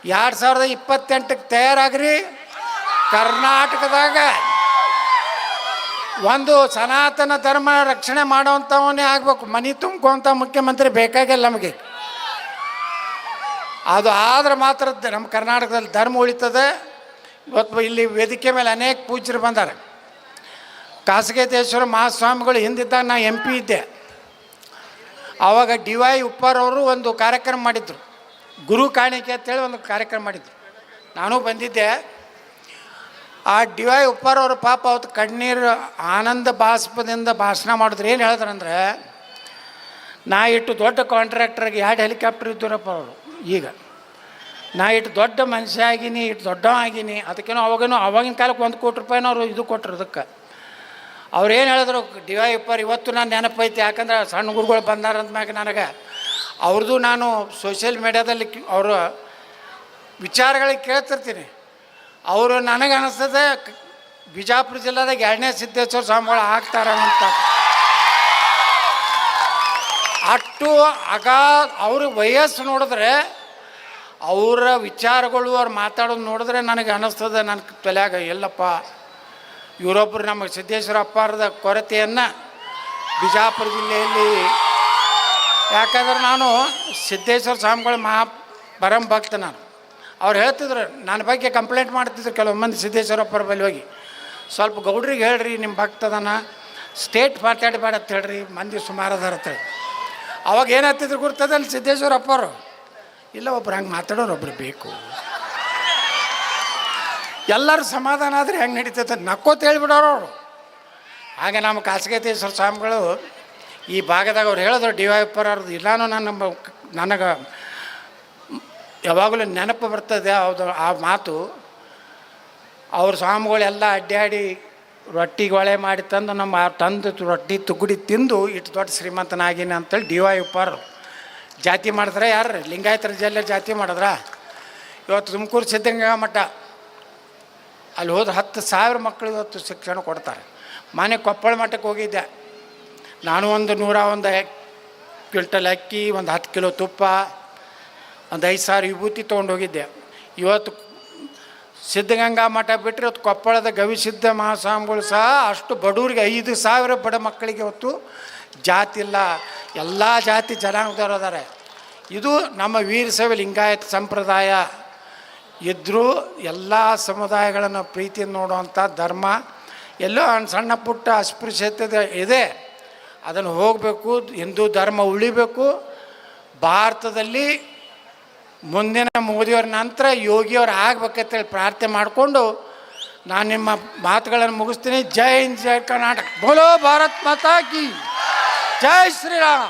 2028ಕ್ಕೆ ತಯಾರಾಗ್ರಿ. ಕರ್ನಾಟಕದಾಗ ಒಂದು ಸನಾತನ ಧರ್ಮ ರಕ್ಷಣೆ ಮಾಡೋವಂಥವನ್ನೇ ಆಗಬೇಕು. ಮನೆ ತುಂಬ್ಕೊಂಥ ಮುಖ್ಯಮಂತ್ರಿ ಬೇಕಾಗಿಲ್ಲ ನಮಗೆ. ಅದು ಆದ್ರೆ ಮಾತ್ರ ನಮ್ಮ ಕರ್ನಾಟಕದಲ್ಲಿ ಧರ್ಮ ಉಳಿತದೆ. ಇವತ್ತು ಇಲ್ಲಿ ವೇದಿಕೆ ಮೇಲೆ ಅನೇಕ ಪೂಜ್ಯರು ಬಂದಾರೆ. ಕಾಸಗೇತೇಶ್ವರ ಮಹಾಸ್ವಾಮಿಗಳು ಹಿಂದಿದ್ದಾಗ ನಾ MP ಇದ್ದೆ. ಆವಾಗ DY ಉಪ್ಪಾರ್ ಅವರು ಒಂದು ಕಾರ್ಯಕ್ರಮ ಮಾಡಿದರು, ಗುರು ಕಾಣಿಕೆ ಅಂತೇಳಿ ಒಂದು ಕಾರ್ಯಕ್ರಮ ಮಾಡಿದ್ರು. ನಾನು ಬಂದಿದ್ದೆ. ಆ DY ಉಪ್ಪಾರ್ ಅವರು ಪಾಪ ಅವತ್ತು ಕಣ್ಣೀರು ಆನಂದ ಬಾಷ್ಪದಿಂದ ಭಾಷಣ ಮಾಡಿದ್ರು. ಏನು ಹೇಳಿದ್ರಂದ್ರೆ, ನಾ ಇಟ್ಟು ದೊಡ್ಡ ಕಾಂಟ್ರಾಕ್ಟ್ರಿಗೆ 2 ಹೆಲಿಕಾಪ್ಟರ್ ಇದ್ದರಪ್ಪ ಅವರು. ಈಗ ನಾ ಇಟ್ಟು ದೊಡ್ಡ ಮನುಷ್ಯ ಆಗೀನಿ, ಇಟ್ಟು ದೊಡ್ಡವ ಆಗೀನಿ. ಅದಕ್ಕೇನೋ ಅವಾಗಿನ ಕಾಲಕ್ಕೆ 1 ಕೋಟಿ ರೂಪಾಯಿನೂ ಅವರು ಇದು ಕೊಟ್ಟರು. ಅದಕ್ಕೆ ಅವ್ರು ಏನು ಹೇಳಿದ್ರು, DY ಉಪ್ಪಾರ್ ಇವತ್ತು ನಾನು ನೆನಪೈತಿ. ಯಾಕಂದ್ರೆ ಸಣ್ಣ ಗುರುಗಳು ಬಂದಾರಂತ ಮ್ಯಾಗ ನನಗೆ ಅವ್ರದ್ದು ನಾನು ಸೋಷಿಯಲ್ ಮೀಡ್ಯಾದಲ್ಲಿ ಅವರ ವಿಚಾರಗಳಿಗೆ ಕೇಳ್ತಿರ್ತೀನಿ. ಅವರು ನನಗೆ ಅನ್ನಿಸ್ತದೆ ಬಿಜಾಪುರ ಜಿಲ್ಲಾದಾಗ 2ನೇ ಸಿದ್ದೇಶ್ವರ ಸ್ವಾಮಿಗಳು ಆಗ್ತಾರಂತ. ಅಷ್ಟು ಅವ್ರ ವಯಸ್ಸು ನೋಡಿದ್ರೆ, ಅವರ ವಿಚಾರಗಳು ಅವ್ರು ಮಾತಾಡೋದು ನೋಡಿದ್ರೆ ನನಗೆ ಅನ್ನಿಸ್ತದೆ ನನ್ನ ತಲೆಯಾಗ, ಎಲ್ಲಪ್ಪ ಇವರೊಬ್ಬರು ನಮಗೆ ಸಿದ್ದೇಶ್ವರ ಅಪ್ಪಾರದ ಕೊರತೆಯನ್ನು ಬಿಜಾಪುರ ಜಿಲ್ಲೆಯಲ್ಲಿ. ಯಾಕಂದ್ರೆ ನಾನು ಸಿದ್ದೇಶ್ವರ ಸ್ವಾಮಿಗಳ ಪರಂ ಭಕ್ತ. ನಾನು ಅವ್ರು ಹೇಳ್ತಿದ್ರು, ನನ್ನ ಬಗ್ಗೆ ಕಂಪ್ಲೇಂಟ್ ಮಾಡ್ತಿದ್ರು ಕೆಲವು ಮಂದಿ ಸಿದ್ದೇಶ್ವರಪ್ಪರ ಬಳಿ ಹೋಗಿ, ಸ್ವಲ್ಪ ಗೌಡ್ರಿಗೆ ಹೇಳ್ರಿ ನಿಮ್ಮ ಭಕ್ತದನ ಸ್ಟೇಟ್ ಮಾತಾಡಬೇಡ ಅಂತ ಹೇಳ್ರಿ, ಮಂದಿ ಸುಮಾರು ಅದಾರ ಅಂತೇಳಿ. ಅವಾಗ ಏನು ಹತ್ತಿದ್ರು ಗುರ್ತದಲ್ಲಿ ಸಿದ್ದೇಶ್ವರಪ್ಪರು, ಇಲ್ಲ ಒಬ್ರು ಹಂಗೆ ಮಾತಾಡೋರು ಒಬ್ರು ಬೇಕು, ಎಲ್ಲರೂ ಸಮಾಧಾನ ಆದರೆ ಹೆಂಗೆ ನಡೀತೈತೆ ನಕ್ಕೋತ ಹೇಳ್ಬಿಡೋರು ಅವರು. ಹಾಗೆ ನಮ್ಮ ಕಾಸಗೇತೇಶ್ವರ ಸ್ವಾಮಿಗಳು ಈ ಭಾಗದಾಗ ಅವ್ರು ಹೇಳಿದ್ರು, DY ಉಪ್ಪಾರ್ ಅವ್ರದ್ದು ಇಲ್ಲಾನು ನನಗೆ ಯಾವಾಗಲೂ ನೆನಪು ಬರ್ತದೆ ಹೌದು ಆ ಮಾತು. ಅವ್ರ ಸ್ವಾಮಿಗಳೆಲ್ಲ ಅಡ್ಡಾಡಿ ರೊಟ್ಟಿಗೊಳೆ ಮಾಡಿ ತಂದು ತಂದು ರೊಟ್ಟಿ ತುಗುಡಿ ತಿಂದು ಇಟ್ಟು ದೊಡ್ಡ ಶ್ರೀಮಂತನಾಗಿನ ಅಂತೇಳಿ DY ಉಪ್ಪಾರ್ ಜಾತಿ ಮಾಡಿದ್ರೆ. ಯಾರು ಲಿಂಗಾಯತರ ಜಿಲ್ಲೆ ಜಾತಿ ಮಾಡಿದ್ರ? ಇವತ್ತು ತುಮಕೂರು ಸಿದ್ಧಗಂಗಾ ಮಠ ಅಲ್ಲಿ ಹೋದ್ರೆ 10,000 ಮಕ್ಕಳು ಇವತ್ತು ಶಿಕ್ಷಣ ಕೊಡ್ತಾರೆ. ಮನೆ ಕೊಪ್ಪಳ ಮಠಕ್ಕೆ ಹೋಗಿದ್ದೆ ನಾನು. 101 ಕ್ವಿಂಟಲ್ ಅಕ್ಕಿ, 10 ಕಿಲೋ ತುಪ್ಪ, 5,000 ವಿಭೂತಿ ತೊಗೊಂಡೋಗಿದ್ದೆ. ಇವತ್ತು ಸಿದ್ಧಗಂಗಾ ಮಠ ಬಿಟ್ಟರೆ ಇವತ್ತು ಕೊಪ್ಪಳದ ಗವಿಸಿದ್ಧ ಮಹಾಸ್ವಾಮಿಗಳು ಸಹ ಅಷ್ಟು ಬಡವರಿಗೆ 5,000 ಬಡ ಮಕ್ಕಳಿಗೆ ಇವತ್ತು ಜಾತಿ ಇಲ್ಲ, ಎಲ್ಲ ಜಾತಿ ಜನಾಂಗದವರು ಅದಾರೆ. ಇದು ನಮ್ಮ ವೀರಶೈವ ಲಿಂಗಾಯತ ಸಂಪ್ರದಾಯ ಇದ್ದರೂ ಎಲ್ಲ ಸಮುದಾಯಗಳನ್ನು ಪ್ರೀತಿಯಿಂದ ನೋಡುವಂಥ ಧರ್ಮ. ಎಲ್ಲೋ ಸಣ್ಣ ಪುಟ್ಟ ಅಸ್ಪೃಶ್ಯತೆ ಇದೆ, ಅದನ್ನು ಹೋಗಬೇಕು. ಹಿಂದೂ ಧರ್ಮ ಉಳಿಬೇಕು. ಭಾರತದಲ್ಲಿ ಮುಂದಿನ ಮೋದಿಯವರ ನಂತರ ಯೋಗಿಯವರು ಆಗ್ಬೇಕಂತೇಳಿ ಪ್ರಾರ್ಥನೆ ಮಾಡಿಕೊಂಡು ನಾನು ನಿಮ್ಮ ಮಾತುಗಳನ್ನು ಮುಗಿಸ್ತೀನಿ. ಜೈ ಹಿಂದ್, ಜೈ ಕರ್ನಾಟಕ, ಬೋಲೋ ಭಾರತ್ ಮಾತಾ ಕಿ ಜೈ ಶ್ರೀರಾಮ್.